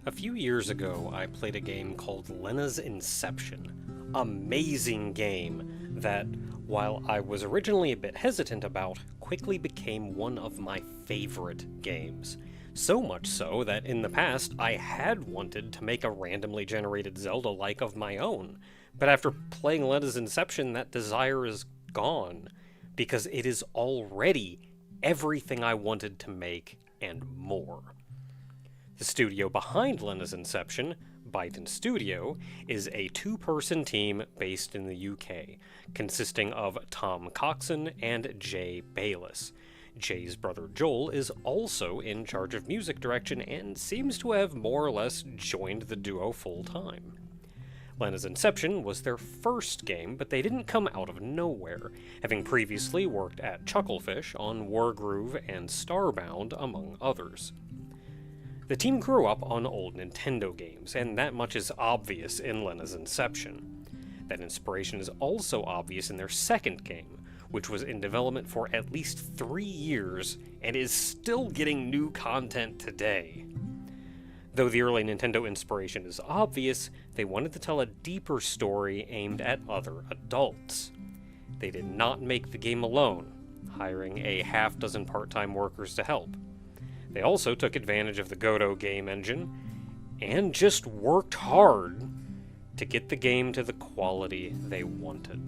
A few years ago, I played a game called Lena's Inception. Amazing game that, while I was originally a bit hesitant about, quickly became one of my favorite games. So much so that in the past I had wanted to make a randomly generated Zelda-like of my own. But after playing Lena's Inception, that desire is gone, because it is already everything I wanted to make and more. The studio behind Lena's Inception, Byton Studio, is a two-person team based in the UK, consisting of Tom Coxon and Jay Bayless. Jay's brother Joel is also in charge of music direction and seems to have more or less joined the duo full-time. Lena's Inception was their first game, but they didn't come out of nowhere, having previously worked at Chucklefish on Wargroove and Starbound, among others. The team grew up on old Nintendo games, and that much is obvious in Lena's Inception. That inspiration is also obvious in their second game, which was in development for at least 3 years, and is still getting new content today. Though the early Nintendo inspiration is obvious, they wanted to tell a deeper story aimed at other adults. They did not make the game alone, hiring a half-dozen part-time workers to help. They also took advantage of the Godot game engine, and just worked hard to get the game to the quality they wanted.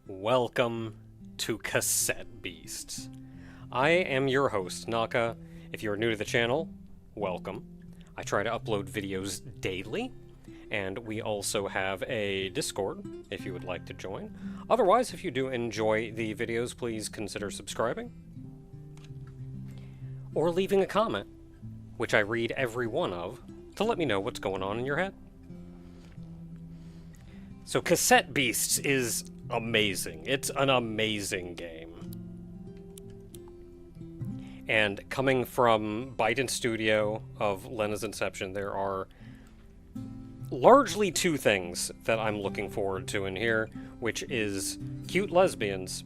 Welcome to Cassette Beasts. I am your host, Naka. If you're new to the channel, welcome. I try to upload videos daily, and we also have a Discord if you would like to join. Otherwise, if you do enjoy the videos, please consider subscribing or leaving a comment, which I read every one of, to let me know what's going on in your head. So Cassette Beasts is amazing. It's an amazing game. And coming from Byton Studio of Lena's Inception, there are largely two things that I'm looking forward to in here, which is cute lesbians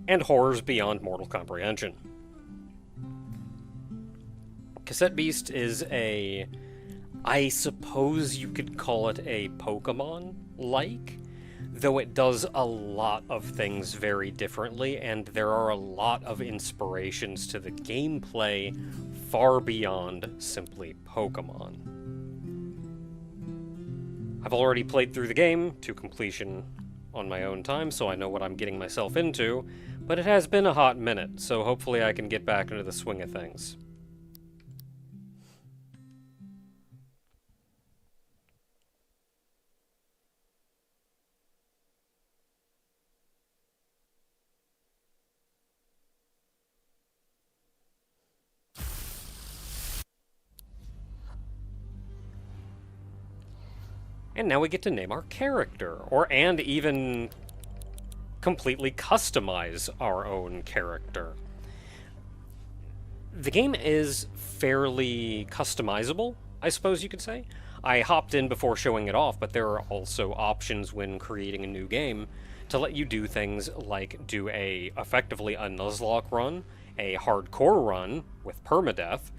and horrors beyond mortal comprehension. Cassette Beast is I suppose you could call it a Pokemon-like, though it does a lot of things very differently, and there are a lot of inspirations to the gameplay far beyond simply Pokemon. I've already played through the game to completion on my own time, so I know what I'm getting myself into, but it has been a hot minute, so hopefully I can get back into the swing of things. And now we get to name our character, and even completely customize our own character. The game is fairly customizable, I suppose you could say. I hopped in before showing it off, but there are also options when creating a new game to let you do things like do effectively a Nuzlocke run, a hardcore run with permadeath,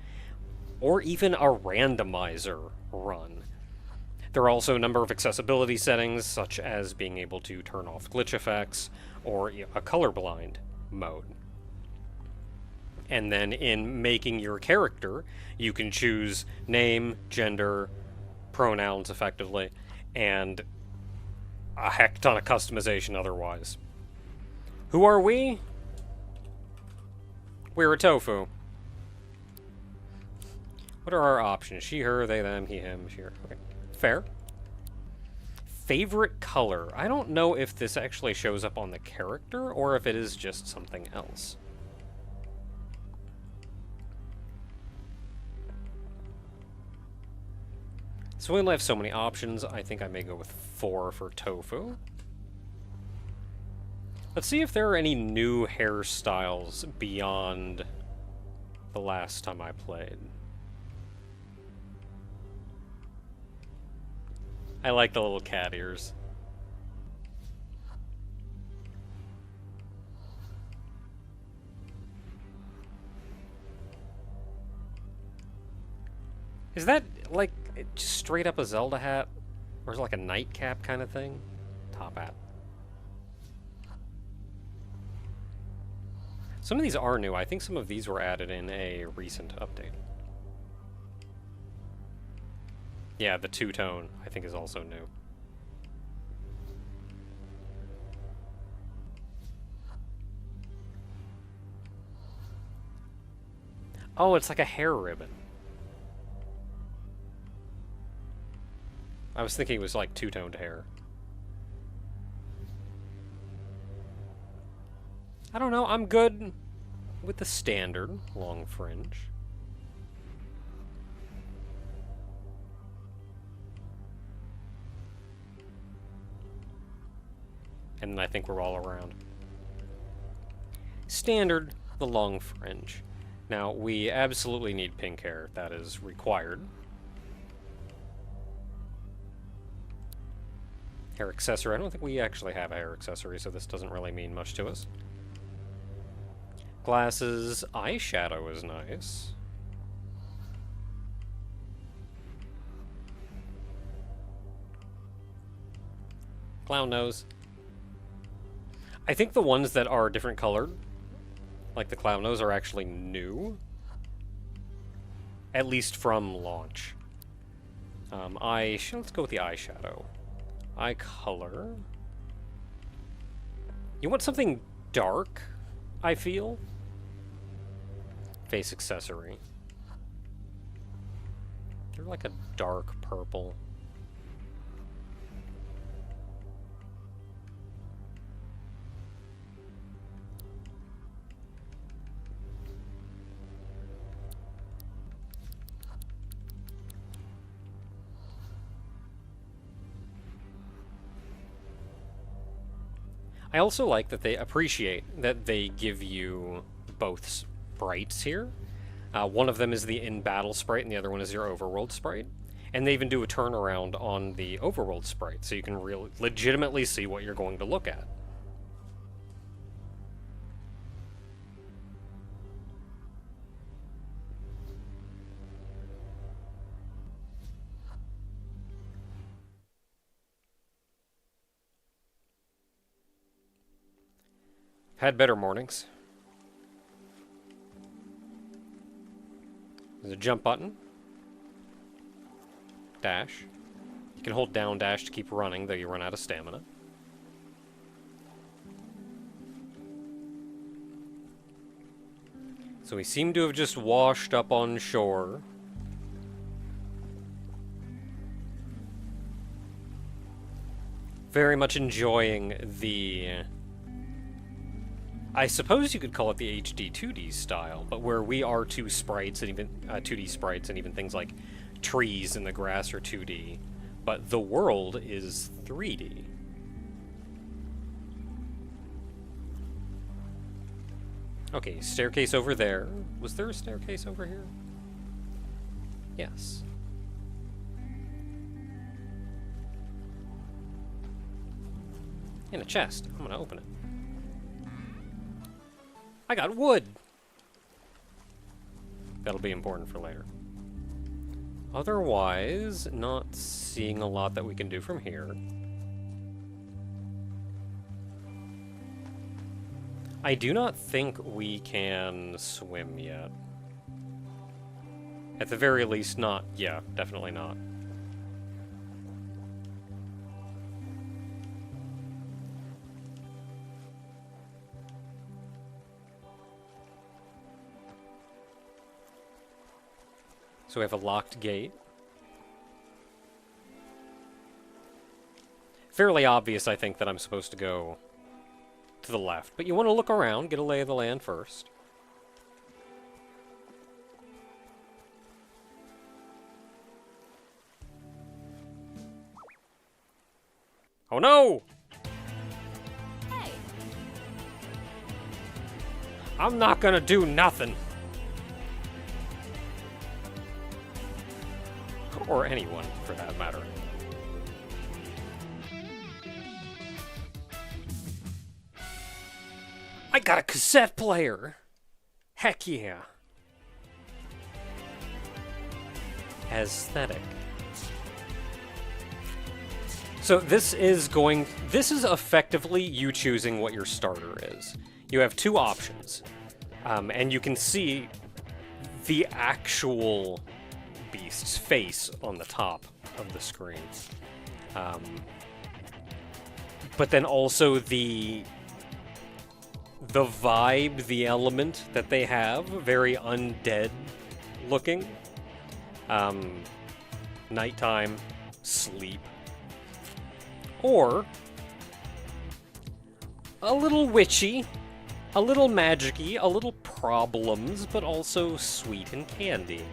or even a randomizer run. There are also a number of accessibility settings, such as being able to turn off glitch effects, or a colorblind mode. And then in making your character, you can choose name, gender, pronouns effectively, and a heck ton of customization otherwise. Who are we? We're a tofu. What are our options? She, her, they, them, he, him, she, her. Okay. Fair. Favorite color. I don't know if this actually shows up on the character or if it is just something else. So we only have so many options. I think I may go with 4 for tofu. Let's see if there are any new hairstyles beyond the last time I played. I like the little cat ears. Is that, like, just straight up a Zelda hat? Or is it like a nightcap kind of thing? Top hat. Some of these are new. I think some of these were added in a recent update. Yeah, the two-tone, I think, is also new. Oh, it's like a hair ribbon. I was thinking it was like two-toned hair. I don't know, I'm good with the standard long fringe. And then I think we're all around. Standard, the long fringe. Now, we absolutely need pink hair. That is required. Hair accessory. I don't think we actually have a hair accessory, so this doesn't really mean much to us. Glasses. Eyeshadow is nice. Clown nose. I think the ones that are different colored, like the clown nose, are actually new. At least from launch. Let's go with the eyeshadow. Eye color. You want something dark, I feel. Face accessory. They're like a dark purple. I also like that they appreciate that they give you both sprites here. One of them is the in-battle sprite, and the other one is your overworld sprite. And they even do a turnaround on the overworld sprite, so you can legitimately see what you're going to look at. Had better mornings. There's a jump button. Dash. You can hold down dash to keep running, though you run out of stamina. So we seem to have just washed up on shore. Very much enjoying the... I suppose you could call it the HD 2D style, but where we are 2 sprites and even 2D sprites and even things like trees and the grass are 2D, but the world is 3D. Okay, staircase over there. Was there a staircase over here? Yes. And a chest. I'm gonna open it. I got wood! That'll be important for later. Otherwise, not seeing a lot that we can do from here. I do not think we can swim yet. At the very least, not. Yeah, definitely not. So we have a locked gate. Fairly obvious, I think, that I'm supposed to go to the left. But you want to look around, get a lay of the land first. Oh no! Hey. I'm not gonna do nothing. Or anyone, for that matter. got a cassette player! Heck yeah. Aesthetic. So this is effectively you choosing what your starter is. You have two options, and you can see the actual beast's face on the top of the screen. But then also the vibe, the element that they have, very undead looking. Nighttime, sleep. Or a little witchy, a little magic-y, a little problems, but also sweet and candy.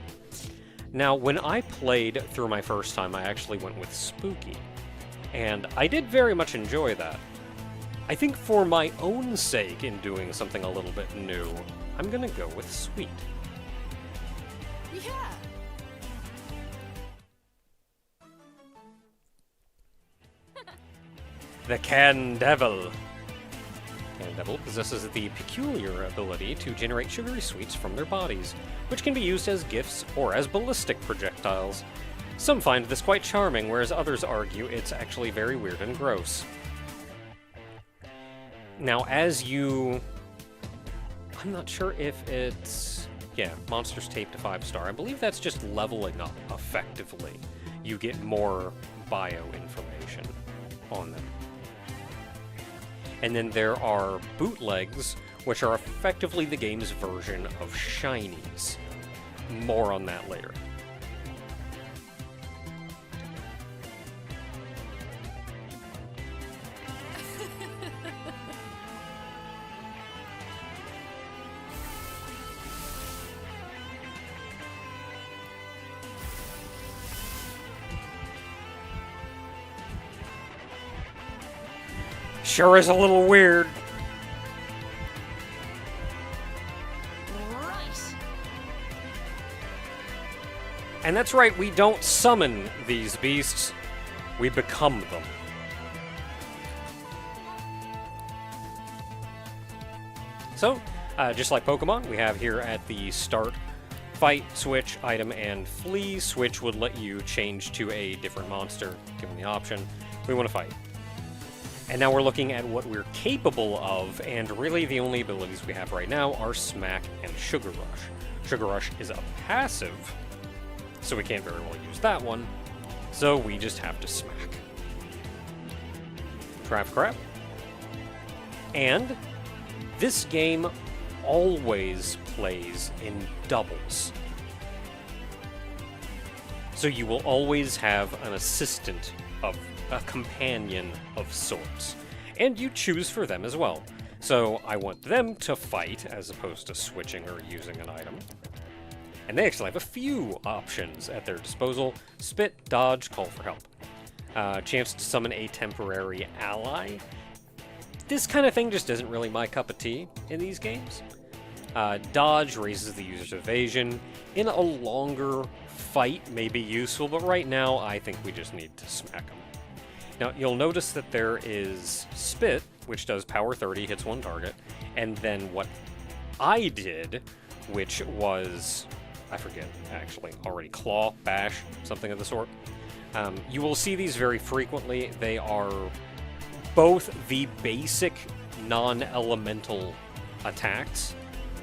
Now, when I played through my first time, I actually went with spooky, and I did very much enjoy that. I think for my own sake in doing something a little bit new, I'm gonna go with sweet. Yeah. The Can Devil. Can Devil possesses the peculiar ability to generate sugary sweets from their bodies, which can be used as gifts or as ballistic projectiles. Some find this quite charming, whereas others argue it's actually very weird and gross. Now, I'm not sure if it's... Yeah, monsters taped to 5-star. I believe that's just leveling up, effectively. You get more bio information on them. And then there are bootlegs, which are effectively the game's version of shinies. More on that later. Sure is a little weird. Right. And that's right, we don't summon these beasts, we become them. So, just like Pokemon, we have here at the start, fight, switch, item, and flee. Switch would let you change to a different monster, given the option. We want to fight. And now we're looking at what we're capable of, and really the only abilities we have right now are Smack and Sugar Rush. Sugar Rush is a passive, so we can't very well use that one, so we just have to Smack. Trap Crap. And this game always plays in doubles. So you will always have an assistant of a companion of sorts, and you choose for them as well. So I want them to fight as opposed to switching or using an item. And they actually have a few options at their disposal: spit, dodge, call for help. Chance to summon a temporary ally. This kind of thing just isn't really my cup of tea in these games. Dodge raises the user's evasion. In a longer fight may be useful, but right now I think we just need to smack them. Now, you'll notice that there is Spit, which does power 30, hits one target, and then what I did, which was, I forget, actually, already, Claw, Bash, something of the sort. You will see these very frequently. They are both the basic non-elemental attacks,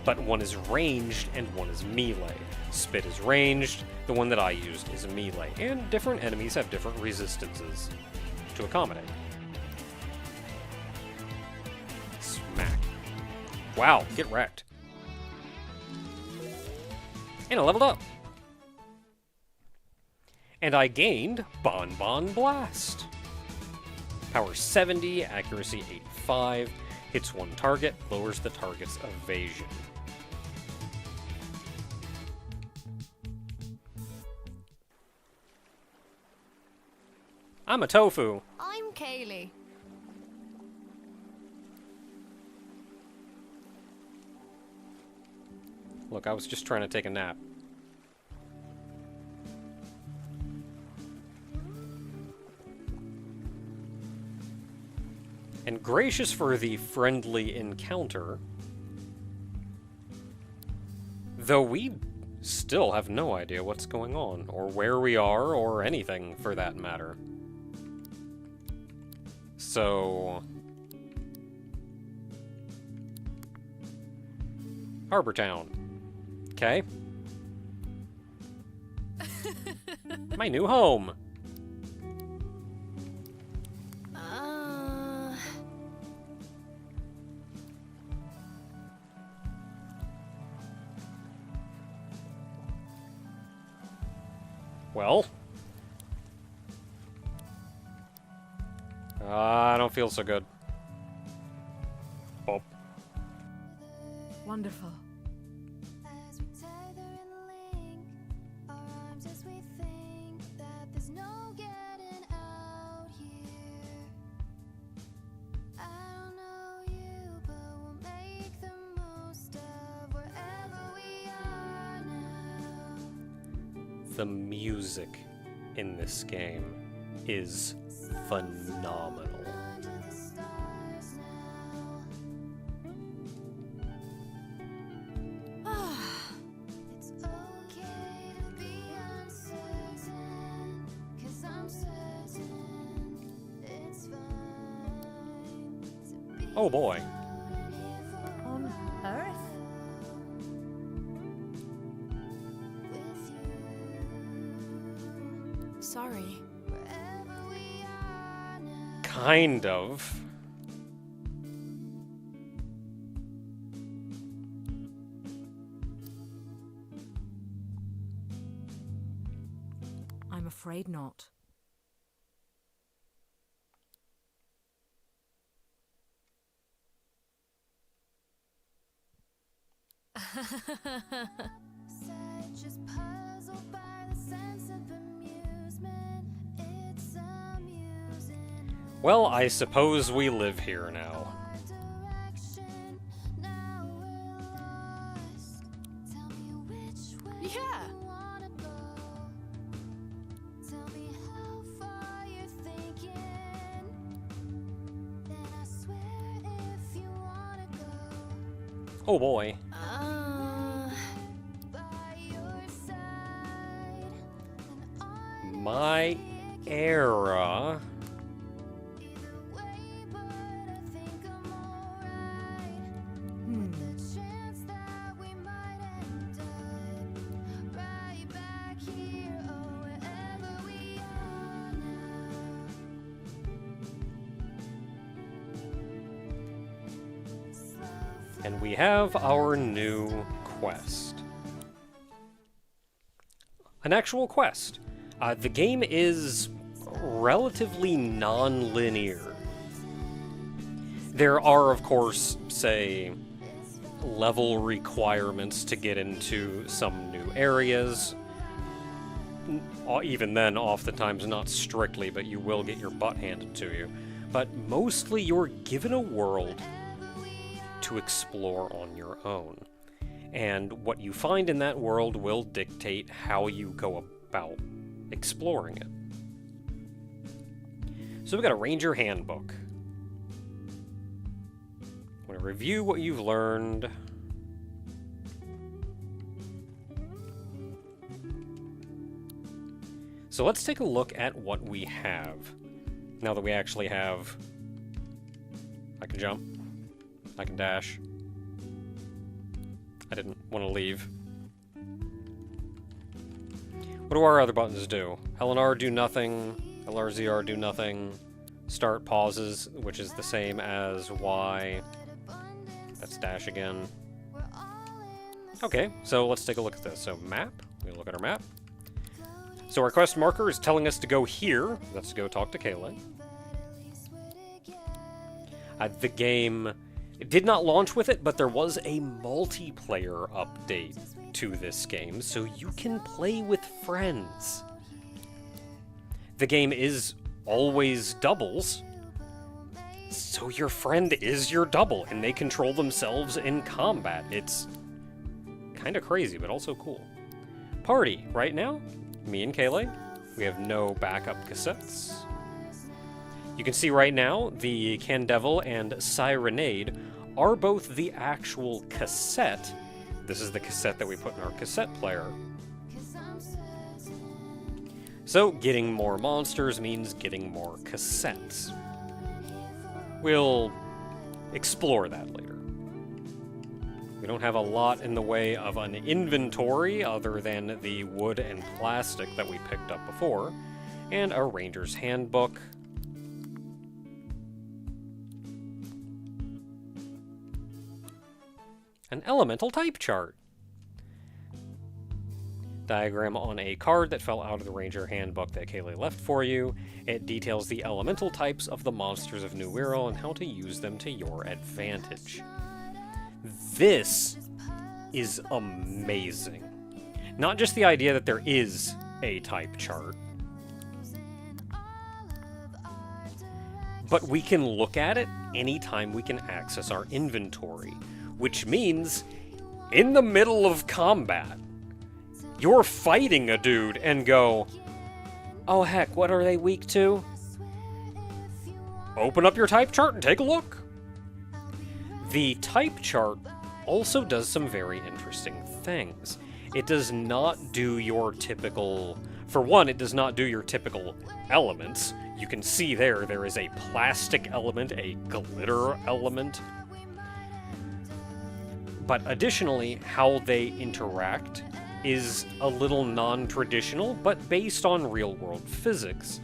but one is ranged and one is melee. Spit is ranged, the one that I used is a melee, and different enemies have different resistances to accommodate. Smack. Wow, get wrecked. And I leveled up. And I gained Bon Blast. Power 70, accuracy 85, hits one target, lowers the target's evasion. I'm a tofu. I'm Kaylee. Look, I was just trying to take a nap. And gracious for the friendly encounter, Though we still have no idea what's going on, or where we are, or anything for that matter. So... Harbor Town. Okay. My new home! Well... I don't feel so good. Oh. Wonderful. As we tether and link our arms as we think that there's no getting out here. I don't know you, but we'll make the most of wherever we are now. The music in this game is phenomenal. Under the stars now. It's okay to be uncertain, 'cause I'm certain it's fine to be Oh boy. alone here for On Earth? with you. Sorry. Wherever we are now. Kind of. I'm afraid not. Said just puzzled by the sense of amusement. It's amusing. Well, I suppose we live here now. Our direction, now we're lost. Tell me which way Yeah. you wanna go. Tell me how far you're thinking. Then I swear if you wanna go. Oh boy. By your side, and on My era. either way, but I think I'm alright. Hmm. The chance that we might end up right back here, or wherever we are now. Slow And we have our new quest. An actual quest. The game is relatively non-linear. There are, of course, say, level requirements to get into some new areas. Even then, oftentimes not strictly, but you will get your butt handed to you. But mostly you're given a world to explore on your own. And what you find in that world will dictate how you go about exploring it. So we've got a Ranger Handbook. I'm going to review what you've learned. So let's take a look at what we have. Now that we actually have... I can jump. I can dash. I didn't want to leave. What do our other buttons do? L and R do nothing. LRZR do nothing. Start pauses, which is the same as Y. That's dash again. Okay, so let's take a look at this. So map. We look at our map. So our quest marker is telling us to go here. Let's go talk to Kayla. The game... It did not launch with it, but there was a multiplayer update to this game, so you can play with friends. The game is always doubles, so your friend is your double, and they control themselves in combat. It's kind of crazy, but also cool. Party, right now, me and Kayla. We have no backup cassettes. You can see right now, the Candevil and Sirenade are both the actual cassette This is the cassette that we put in our cassette player. So, getting more monsters means getting more cassettes. We'll explore that later. We don't have a lot in the way of an inventory other than the wood and plastic that we picked up before, and a ranger's handbook. An elemental type chart. Diagram on a card that fell out of the Ranger handbook that Kaylee left for you. It details the elemental types of the monsters of New Wirral and how to use them to your advantage. This is amazing. Not just the idea that there is a type chart, but we can look at it anytime we can access our inventory, which means in the middle of combat, you're fighting a dude and go, oh heck, what are they weak to? Open up your type chart and take a look. The type chart also does some very interesting things. It does not do your typical... For one, it does not do your typical elements. You can see there is a plastic element, a glitter element. But additionally, how they interact is a little non-traditional, but based on real-world physics.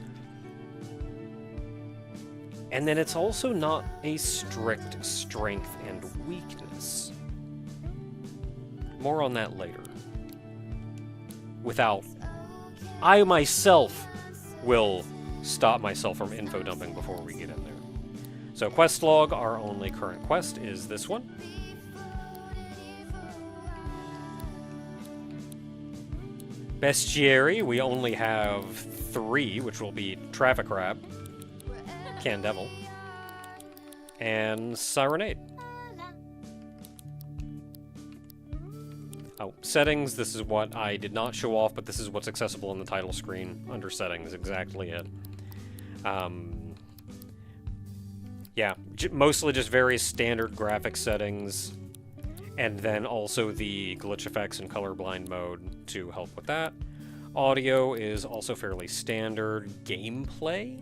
And then it's also not a strict strength and weakness. More on that later. I myself will stop myself from info dumping before we get in there. So quest log, our only current quest is this one. Bestiary, we only have 3, which will be Traffic Rap, Can Devil, and Sirenade. Oh, settings, this is what I did not show off, but this is what's accessible in the title screen under settings, exactly it. Yeah, mostly just very standard graphic settings, and then also the glitch effects and colorblind mode to help with that. Audio is also fairly standard. Gameplay,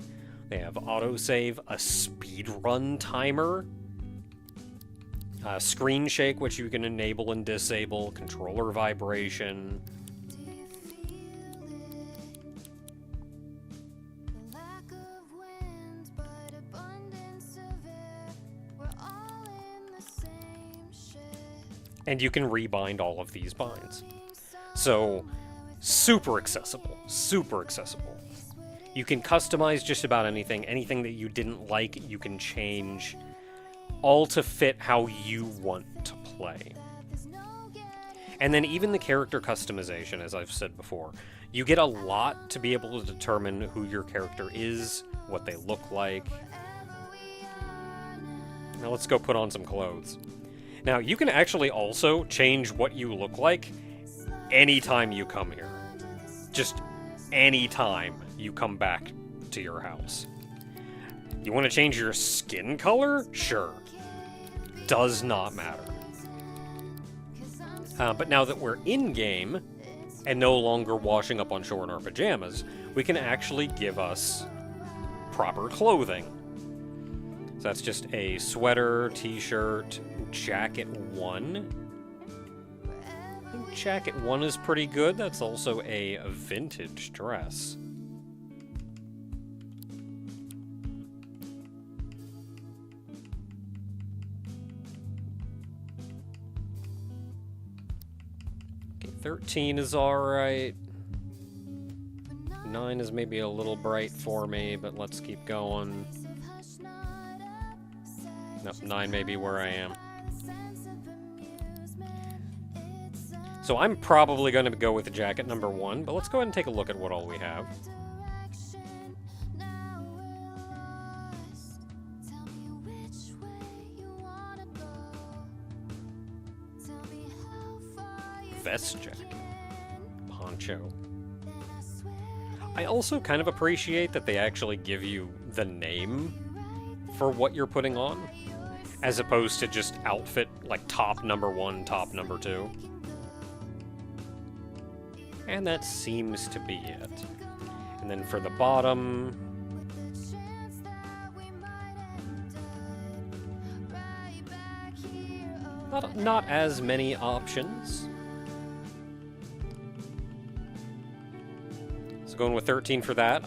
they have autosave, a speedrun timer, screen shake, which you can enable and disable, controller vibration. And you can rebind all of these binds. So, super accessible. Super accessible. You can customize just about anything. Anything that you didn't like, you can change. All to fit how you want to play. And then even the character customization, as I've said before. You get a lot to be able to determine who your character is, what they look like. Now let's go put on some clothes. Now, you can actually also change what you look like anytime you come here. Just anytime you come back to your house. You want to change your skin color? Sure. Does not matter. But now that we're in-game, and no longer washing up on shore in our pajamas, we can actually give us proper clothing. So that's just a sweater, t-shirt, jacket 1. I think jacket 1 is pretty good. That's also a vintage dress. Okay, 13 is alright. 9 is maybe a little bright for me, but let's keep going. Nope, 9 may be where I am. So I'm probably going to go with jacket number 1, but let's go ahead and take a look at what all we have. Vest jacket. Poncho. I also kind of appreciate that they actually give you the name for what you're putting on, as opposed to just outfit like top number 1, top number 2. And that seems to be it. And then for the bottom... Not as many options. So going with 13 for that.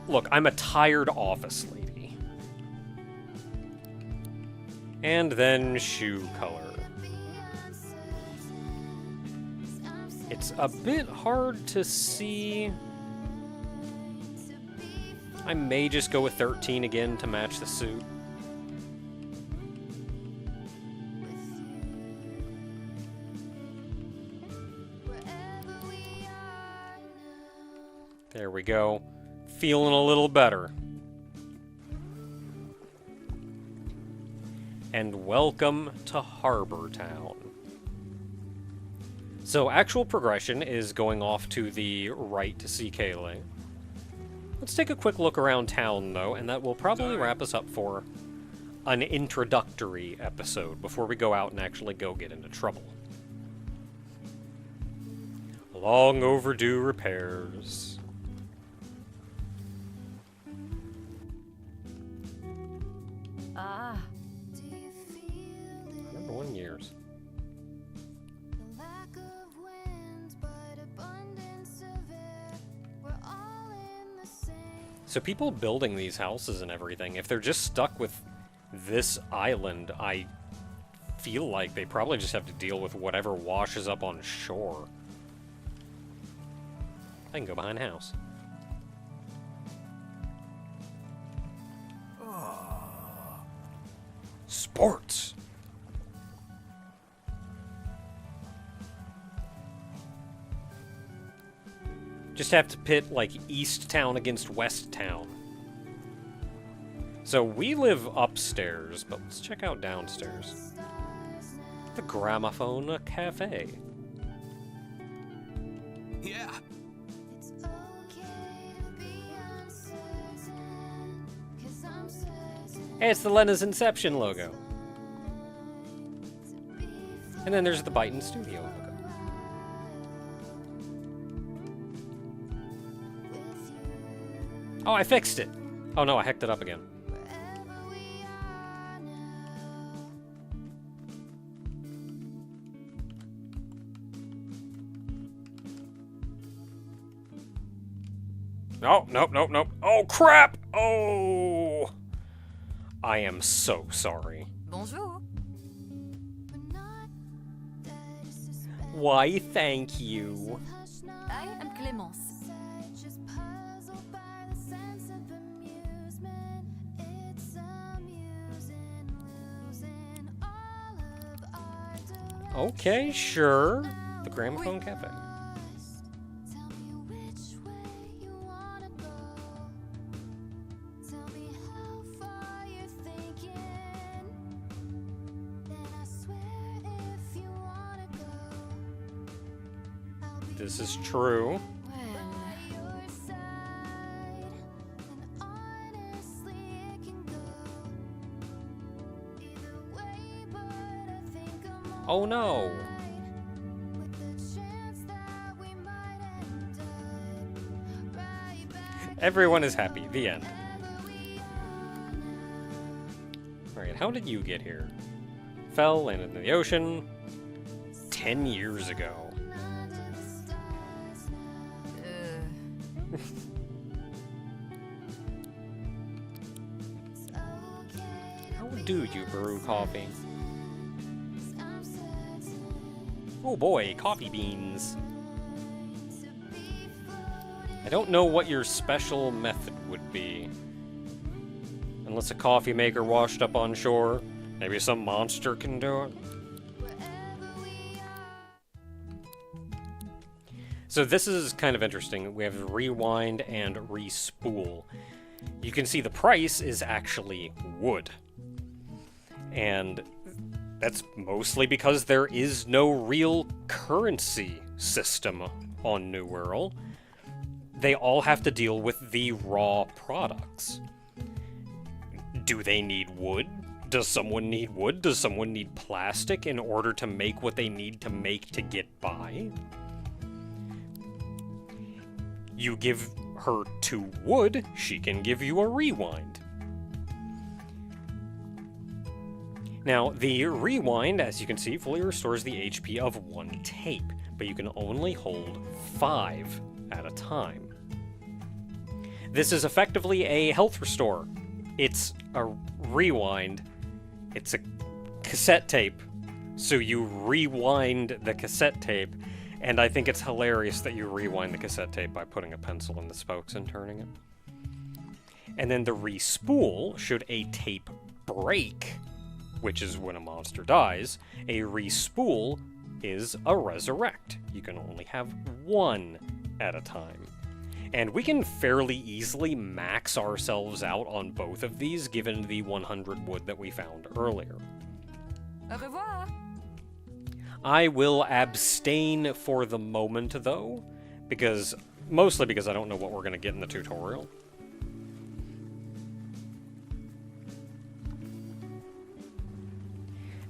Look, I'm a tired office lady. And then shoe color. It's a bit hard to see. I may just go with 13 again to match the suit. There we go. Feeling a little better. And welcome to Harbor Town. So actual progression is going off to the right to see Kaylee. Let's take a quick look around town, though, and that will probably wrap us up for an introductory episode before we go out and actually go get into trouble. Long overdue repairs. Ah. 101 years. So people building these houses and everything, if they're just stuck with this island, I feel like they probably just have to deal with whatever washes up on shore. I can go behind a house. Sports! Just have to pit, like, East Town against West Town. So we live upstairs, but let's check out downstairs. The Gramophone Cafe. Yeah. Hey, it's the Lena's Inception logo. And then there's the Byton Studio logo. Oh, I fixed it! Oh no, I hacked it up again. Oh, nope, nope, nope. Oh, crap! Oh! I am so sorry. Bonjour. Why, thank you. I am Clémence. Okay, sure. The Gramophone Cafe. This is true. Oh no! Everyone is happy. The end. Alright, how did you get here? Fell, landed in the ocean 10 years ago. How do you brew coffee? Oh boy, coffee beans. I don't know what your special method would be. Unless a coffee maker washed up on shore. Maybe some monster can do it. So this is kind of interesting. We have rewind and respool. You can see the price is actually wood. And that's mostly because there is no real currency system on New Wirral. They all have to deal with the raw products. Do they need wood? Does someone need wood? Does someone need plastic in order to make what they need to make to get by? You give her 2 wood, she can give you a rewind. Now, the rewind, as you can see, fully restores the HP of 1 tape, but you can only hold 5 at a time. This is effectively a health restore. It's a rewind. It's a cassette tape. So you rewind the cassette tape, and I think it's hilarious that you rewind the cassette tape by putting a pencil in the spokes and turning it. And then the respool, should a tape break, which is when a monster dies, a respool is a resurrect. You can only have 1 at a time. And we can fairly easily max ourselves out on both of these, given the 100 wood that we found earlier. Au revoir. I will abstain for the moment, though, mostly because I don't know what we're going to get in the tutorial.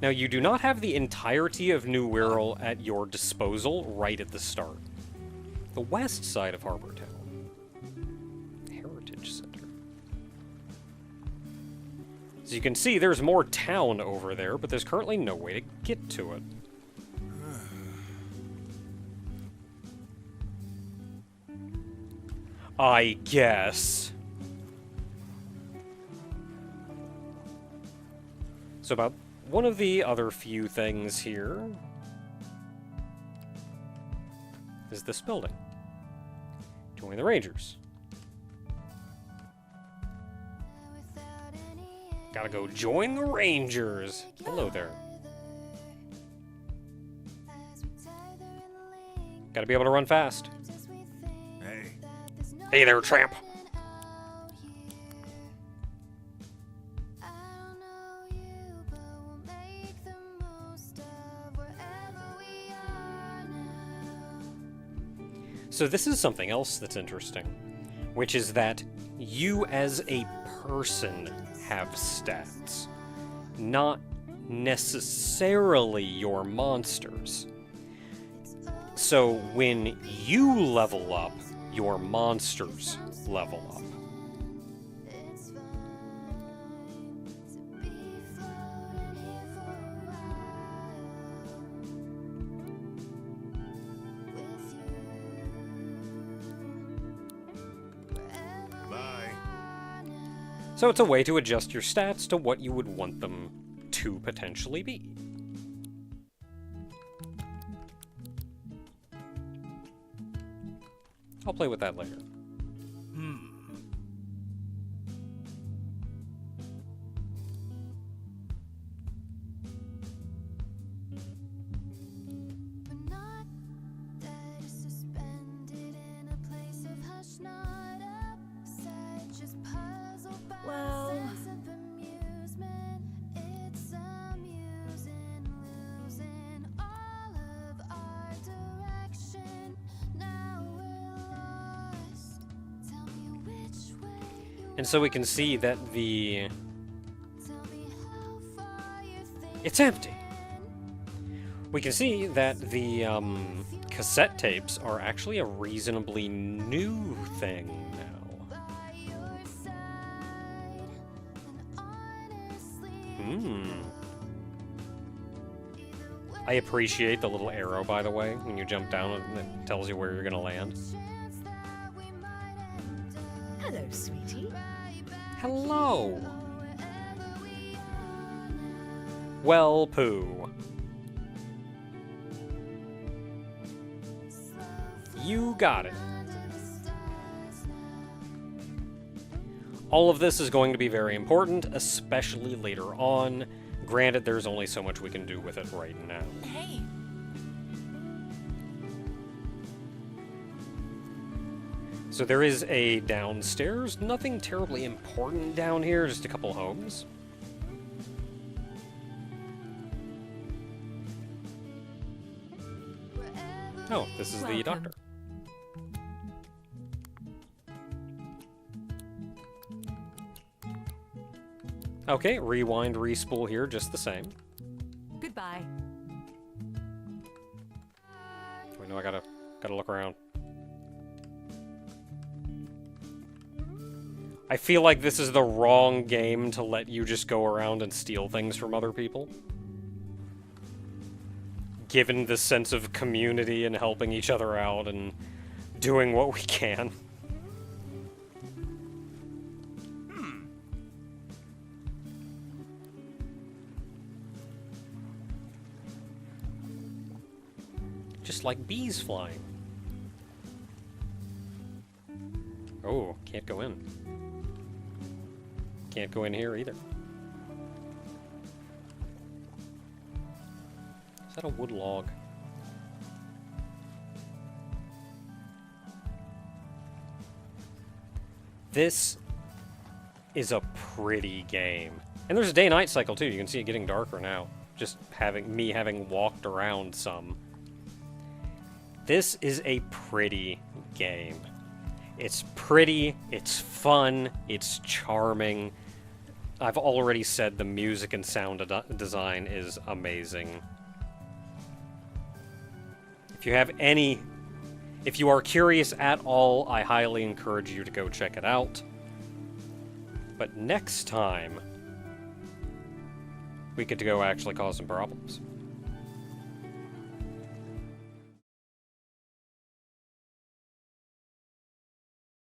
Now, you do not have the entirety of New Wirral at your disposal right at the start. The west side of Harbor Town. Heritage Center. As you can see, there's more town over there, but there's currently no way to get to it. I guess. So about one of the other few things here is this building. Join the Rangers. Gotta go join the Rangers. Hello there. Gotta be able to run fast. Hey. Hey there, tramp. So this is something else that's interesting, which is that you as a person have stats, not necessarily your monsters. So when you level up, your monsters level up. Bye. So it's a way to adjust your stats to what you would want them to potentially be. I'll play with that later. We're not dead, suspended in a place of hush, not upset, just puzzled by Well. sense of amusement. It's amusing, losing all of our direction. Now we're lost. Tell me which way you And so we can see that tell me how far you think. it's empty. We can see that the cassette tapes are actually a reasonably new thing now. By your side, and honestly, I appreciate the little arrow, by the way, when you jump down and it tells you where you're gonna land. chance that we might end up Hello, sweetie. Hello! wherever we are now. Well, poo. You got it. Under the stars now. All of this is going to be very important, especially later on. Granted, there's only so much we can do with it right now. Hey. So there is a downstairs. Nothing terribly important down here, just a couple homes. Oh, this is the Welcome. doctor. Okay, rewind, respool here, just the same. Goodbye. Wait, no, I gotta look around. I feel like this is the wrong game to let you just go around and steal things from other people. Given the sense of community and helping each other out and doing what we can. Just like bees flying. Oh, can't go in. Can't go in here either. Is that a wood log? This is a pretty game. And there's a day-night cycle too. You can see it getting darker now. Just having walked around some. This is a pretty game. It's pretty, it's fun, it's charming. I've already said the music and sound design is amazing. If you are curious at all, I highly encourage you to go check it out. But next time, we get to go actually cause some problems.